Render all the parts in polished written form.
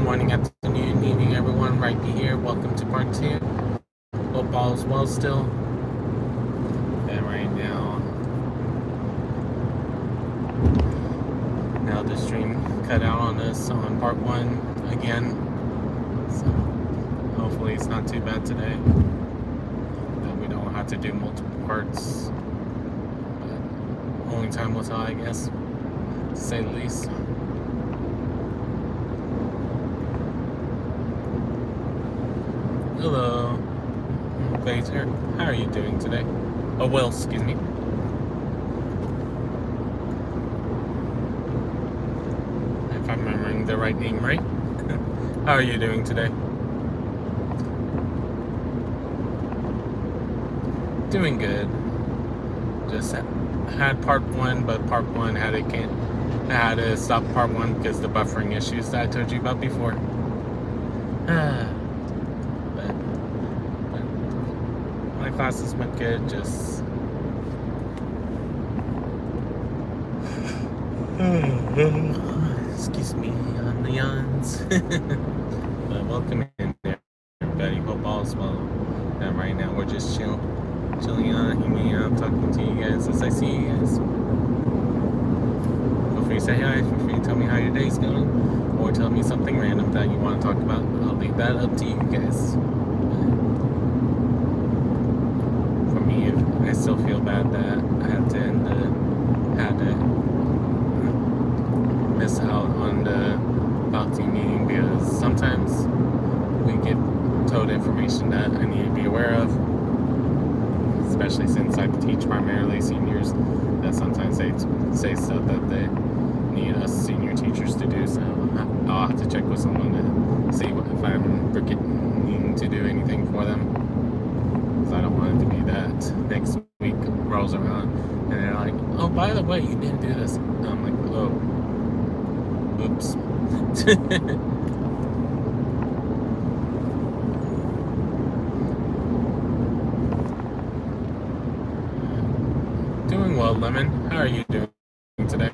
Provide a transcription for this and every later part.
morning, afternoon, evening, everyone. Rhypi here. Welcome to part 2. Hope all is well still. And right now the stream cut out on us on part 1 again. So hopefully it's not too bad today. That we don't have to do multiple parts. But only time will tell, I guess, to say the least. Hello, Baser. How are you doing today? Oh, well, excuse me. If I'm remembering the right name right. How are you doing today? Doing good. Just had part 1, but part 1 had to stop part 1 because the buffering issues that I told you about before. My classes went good, just excuse me on the yawns. But welcome in there, everybody. Hope all is well. And right now we're just chilling on, hanging out, talking to you guys as I see you guys. Feel free to say hi, feel free to tell me how your day's going, or tell me something random that you want to talk about. I'll leave that up to you guys. I still feel bad that I had to miss out on the faculty meeting because sometimes we get told information that I need to be aware of, especially since I teach primarily seniors, that sometimes they say stuff that they need us senior teachers to do, so I'll have to check with someone to see if I'm forgetting to do anything for them. I don't want it to be that next week rolls around and they're like, oh, by the way, you didn't do this. And I'm like, oh, oops. Doing well, Lemon. How are you doing today?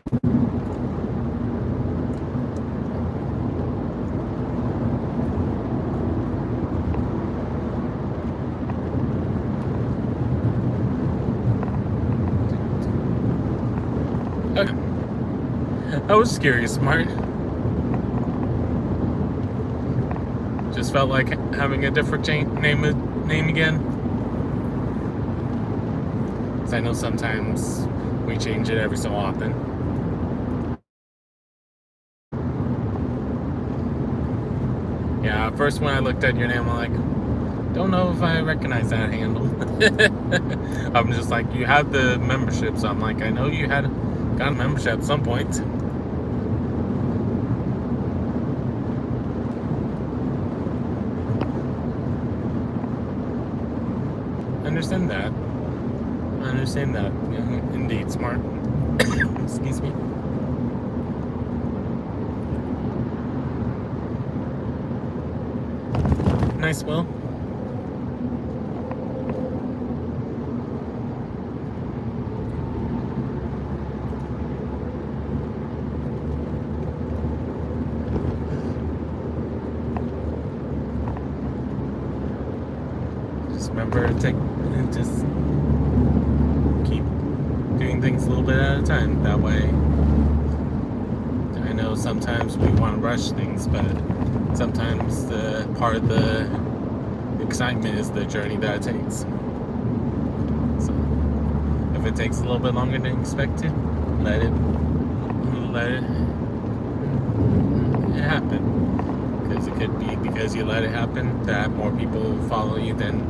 I was curious, Smart. Just felt like having a different name again. Because I know sometimes we change it every so often. Yeah, first when I looked at your name, I'm like, don't know if I recognize that handle. I'm just like, you have the membership, so I'm like, I know you got a membership at some point. I understand that. Yeah, indeed, Smart. Excuse me. Nice, Will. Just remember to just keep doing things a little bit at a time. That way, I know sometimes we want to rush things, but sometimes the part of the excitement is the journey that it takes. So if it takes a little bit longer than expected, let it happen. Because it could be because you let it happen that more people follow you than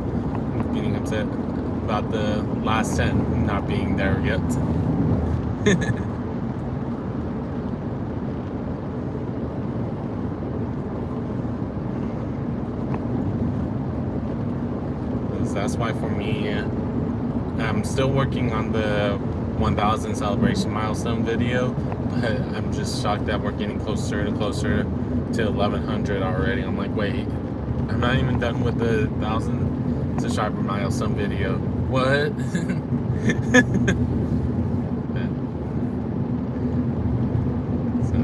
getting upset about the last 10 not being there yet. That's why for me, I'm still working on the 1000 celebration milestone video, but I'm just shocked that we're getting closer to 1100 already. I'm like, wait, I'm not even done with the 1000 subscriber milestone video. What? So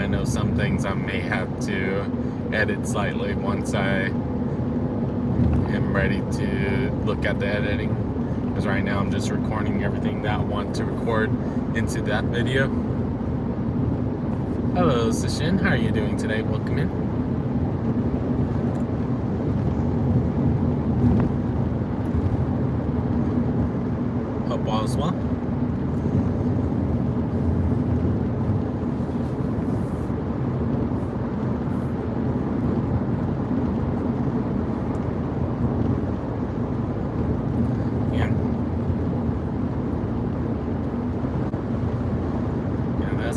I know So some things I may have to edit slightly once I am ready to look at the editing. Because right now I'm just recording everything that I want to record into that video. Hello, Sishin. How are you doing today? Welcome in. Hope all is well.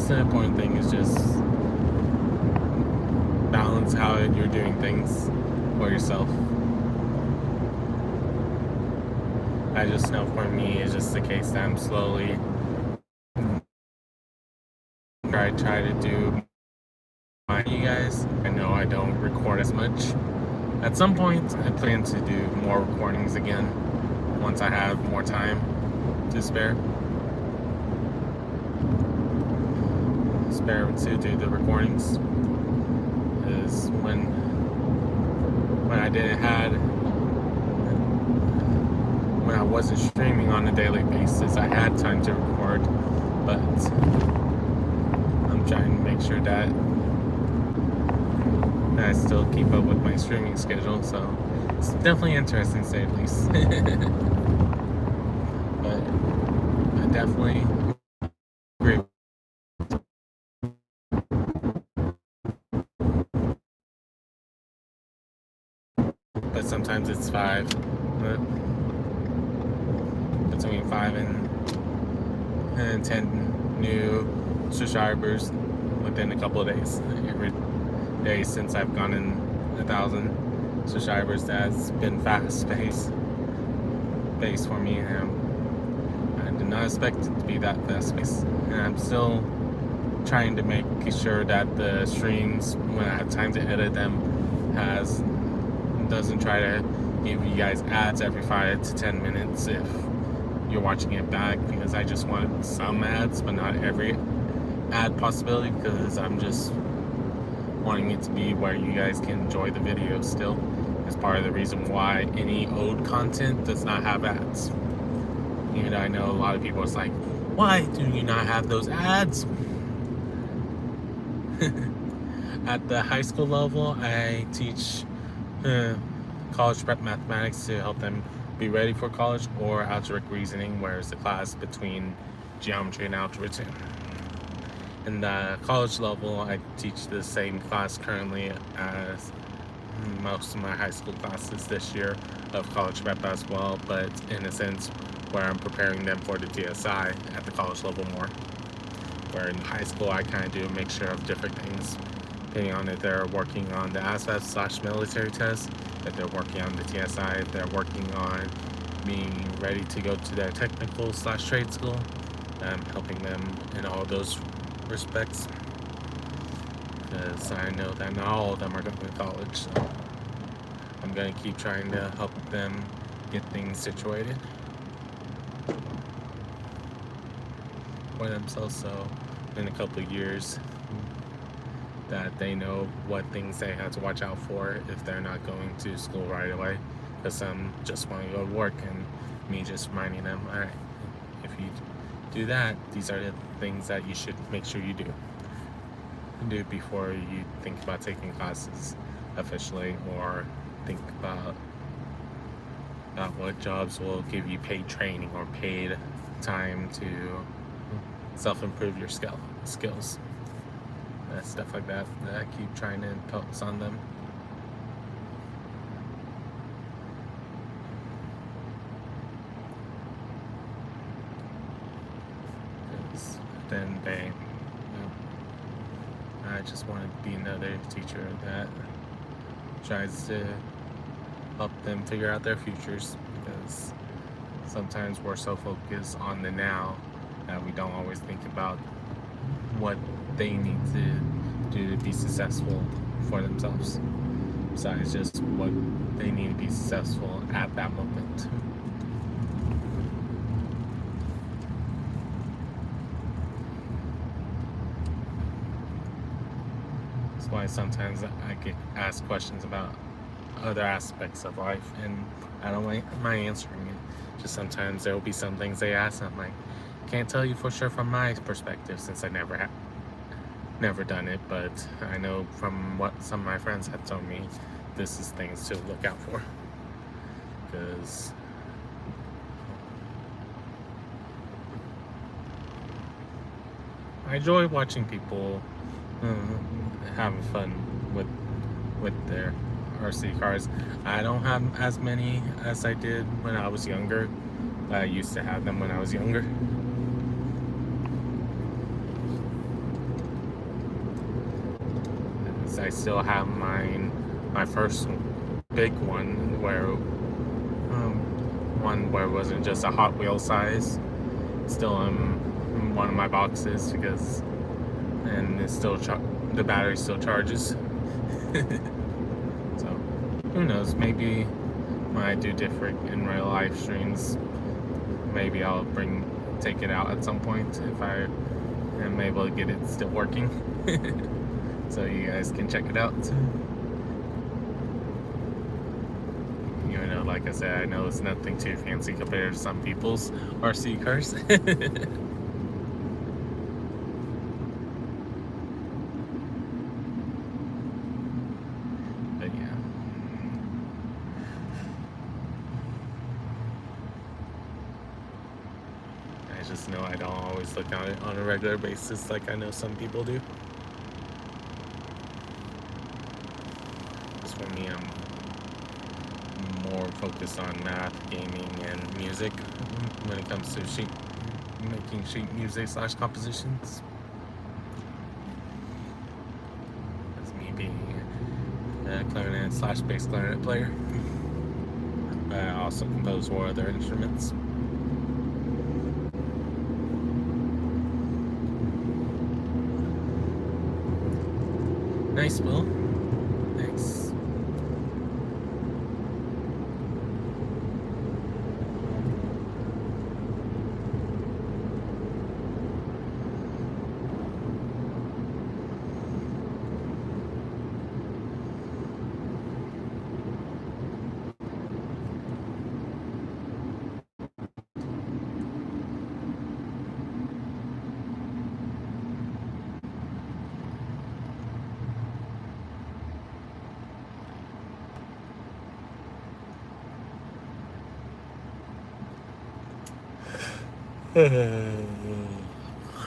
The important thing is just balance how you're doing things for yourself. I just know for me it's just the case that I'm slowly try to do my you guys. I know I don't record as much. At some point I plan to do more recordings again once I have more time to spare to do the recordings. Is when I wasn't streaming on a daily basis, I had time to record, but I'm trying to make sure that I still keep up with my streaming schedule, so it's definitely interesting to say at least. But I definitely agree. But sometimes it's 5, between 5 and 10 new subscribers within a couple of days. Every day since I've gone in 1,000 subscribers, that's been fast paced for me, and I did not expect it to be that fast paced. And I'm still trying to make sure that the streams, when I have time to edit them, doesn't try to give you guys ads every 5 to 10 minutes if you're watching it back, because I just want some ads but not every ad possibility, because I'm just wanting it to be where you guys can enjoy the video still. It's part of the reason why any old content does not have ads. Even though I know a lot of people, it's like, why do you not have those ads? At the high school level, I teach college prep mathematics to help them be ready for college, or algebraic reasoning, where it's the class between geometry and algebra 2. In the college level, I teach the same class currently as most of my high school classes this year of college prep as well, but in a sense where I'm preparing them for the TSI at the college level more. Where in high school I kind of do a mixture of different things, depending on if they're working on the ASVAB/military test, if they're working on the TSI, if they're working on being ready to go to their technical/trade school. I'm helping them in all those respects, because I know that not all of them are going to college, so I'm going to keep trying to help them get things situated for themselves, so in a couple of years that they know what things they have to watch out for if they're not going to school right away, because some just want to go to work, and me just reminding them, all right, if you do that, these are the things that you should make sure you do before you think about taking classes officially, or think about what jobs will give you paid training or paid time to self-improve your skills. Stuff like that I keep trying to impose on them. Because then I just want to be another teacher that tries to help them figure out their futures, because sometimes we're so focused on the now that we don't always think about what they need to do to be successful for themselves, besides just what they need to be successful at that moment. That's why sometimes I get asked questions about other aspects of life, and I don't mind answering it. Just sometimes there will be some things they ask, and I'm like, can't tell you for sure from my perspective since I never done it, but I know from what some of my friends have told me, this is things to look out for. Because I enjoy watching people having fun with their RC cars. I don't have as many as I did when I was younger, but I used to have them when I was younger. I still have my first big one where it wasn't just a Hot Wheel size. Still in one of my boxes because, and it's still the battery still charges. So who knows? Maybe when I do different in real life streams, maybe I'll take it out at some point if I am able to get it still working. So you guys can check it out. Even though, like I said, I know it's nothing too fancy compared to some people's RC cars. But yeah. I just know I don't always look at it on a regular basis like I know some people do. For me, I'm more focused on math, gaming, and music when it comes to making sheet music / compositions. That's me being a clarinet / bass clarinet player. But I also compose for other instruments. Nice, Will. Thanks.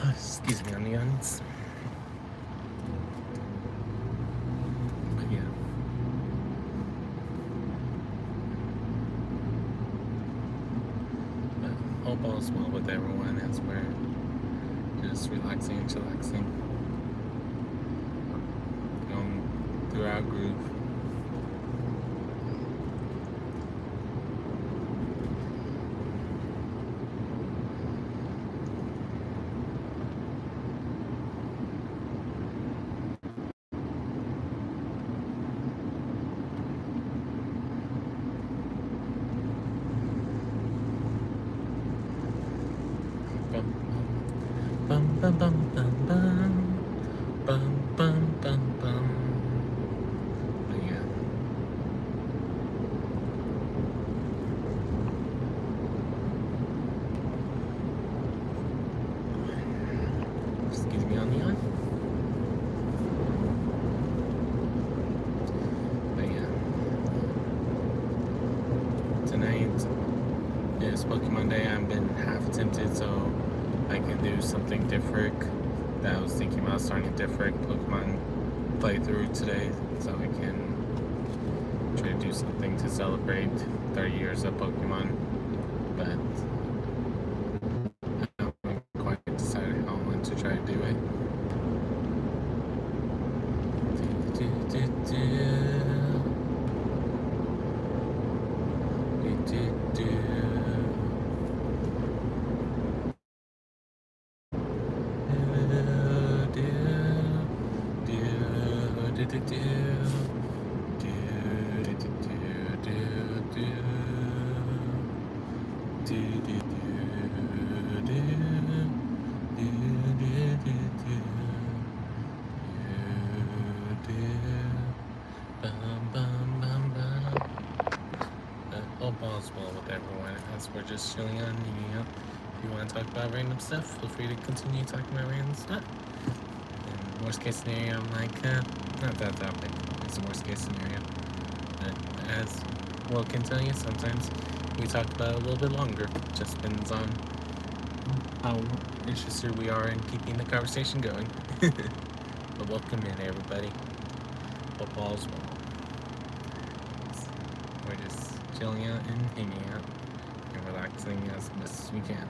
Excuse me, onions. But yeah. But hope all is well with everyone as we're just relaxing and chillaxing. Going through our groove. Bum bum bum bum bum bum bum bum bum. But yeah. Excuse me, onion. But yeah. Tonight is Pokemon Day. I've been half tempted, so I can do something different. That I was thinking about starting a different Pokemon playthrough today, so I can try to do something to celebrate 30 years of Pokemon. But I haven't quite decided how I want to try to do it. we're just chilling out and hanging out. If you want to talk about random stuff, feel free to continue talking about random stuff. And worst case scenario, I'm like, not that topic. It's the worst case scenario. But as Will can tell you, sometimes we talk about it a little bit longer. It just depends on how interested we are in keeping the conversation going. But welcome in, everybody. Hope all's well. We're just chilling out and hanging out and relaxing as best as we can.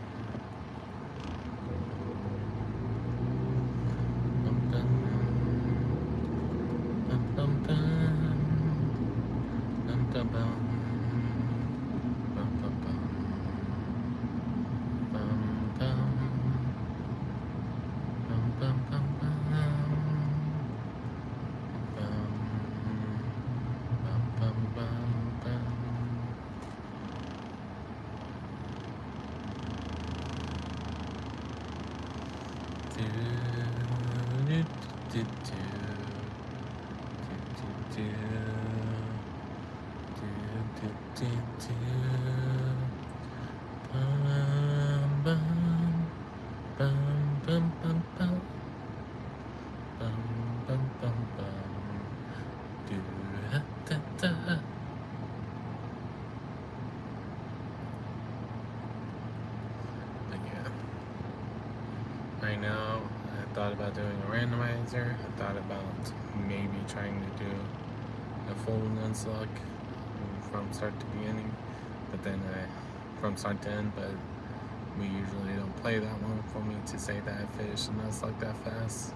Right now, I thought about doing a randomizer. I thought about maybe trying to do a full nuzlocke from start to beginning, but then from start to end. But we usually don't play that long for me to say that I finished a nuzlocke that fast.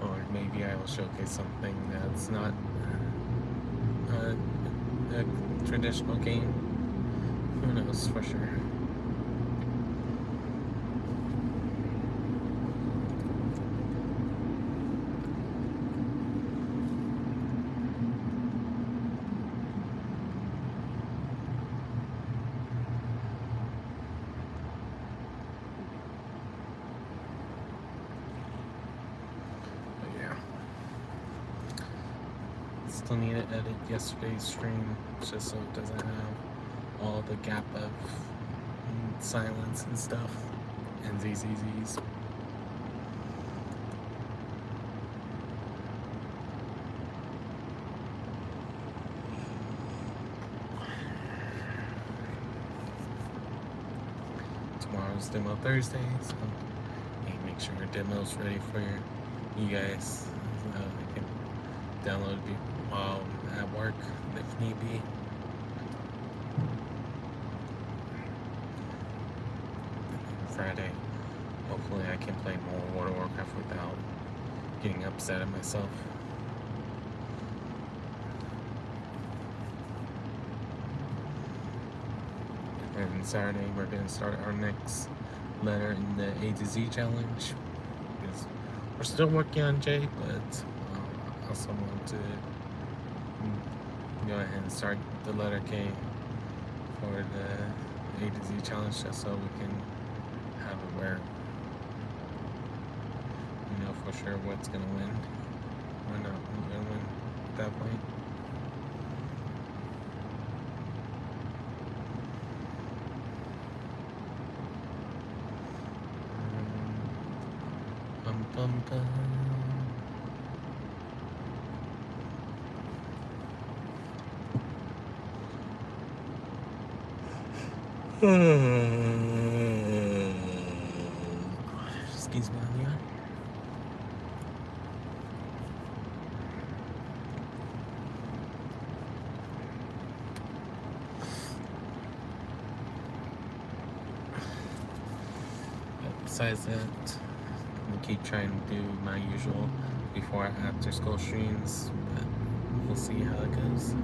Or maybe I will showcase something that's not a traditional game. Who knows for sure. Still need to edit yesterday's stream just so it doesn't have all the gap of silence and stuff and ZZZs. Tomorrow's demo Thursday, so make sure your demo's ready for you guys. I can download it while at work if need be. Friday, hopefully I can play more World of Warcraft without getting upset at myself. And Saturday we're going to start our next letter in the A to Z challenge. Because we're still working on J, but I also want to go ahead and start the letter K for the A to Z challenge, just so we can have it where we know for sure what's gonna win. We're not gonna win at that point. Bum bum bum. Excuse me on the eye. But besides that, I keep trying to do my usual before and after school streams, but we'll see how it goes.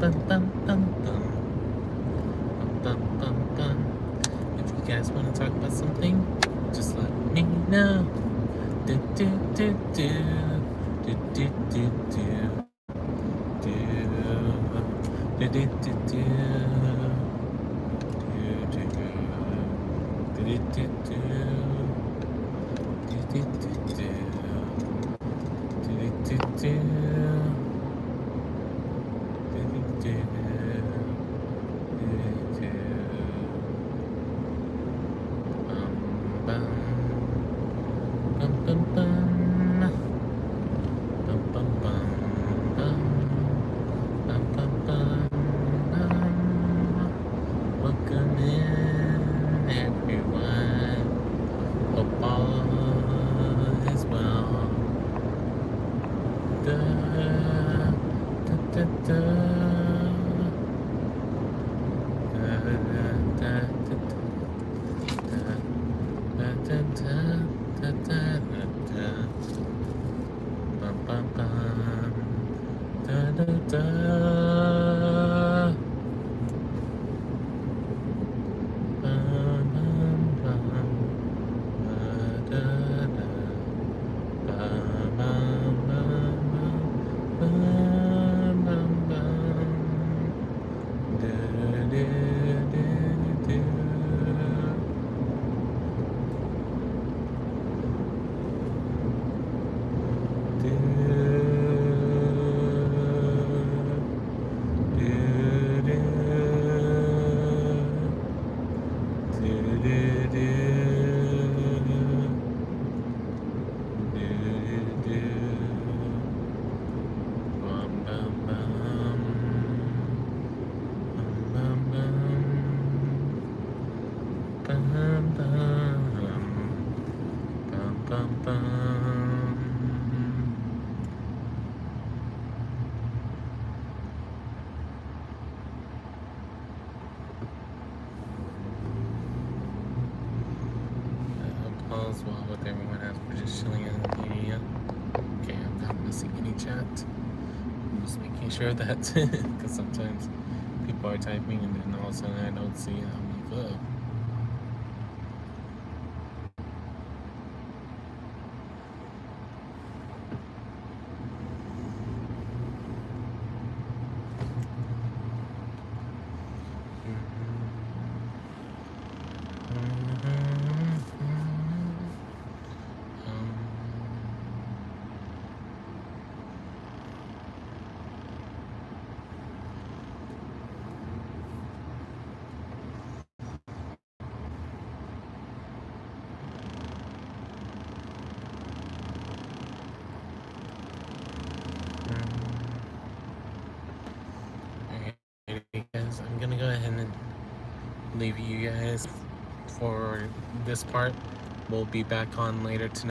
bum, bum, bum, bum. Bum, bum, bum. If you guys want to talk about something, just let me know. Do, do, do, do. Do, do, do, do. Do, do, do, do, do. Do, do, do, do. Do, do, do, do. Do, do, do. Welcome in, everyone. Hope all is well. Da, da, da, da. Da, da, da, da, da, da, da, da, da, da. Bum, bum, bum. Da, da, da. Bum, bum, bum. Da, da, da. Bum, bum, bum, bum. Bum, bum, bum. Do, do, do, do. Do, do, do. Do, do, do. Do, do, do. Bum, bum, bum. Bum, bum, bum. Bum, bum. Bum, bum, bum. All's well with everyone as we're just chilling in the media. Okay, I'm not missing any chat. I'm just making sure that, because sometimes people are typing and then all of a sudden I don't see it. I'm like, oh. Alright, guys, I'm gonna go ahead and leave you guys for this part. We'll be back on later tonight.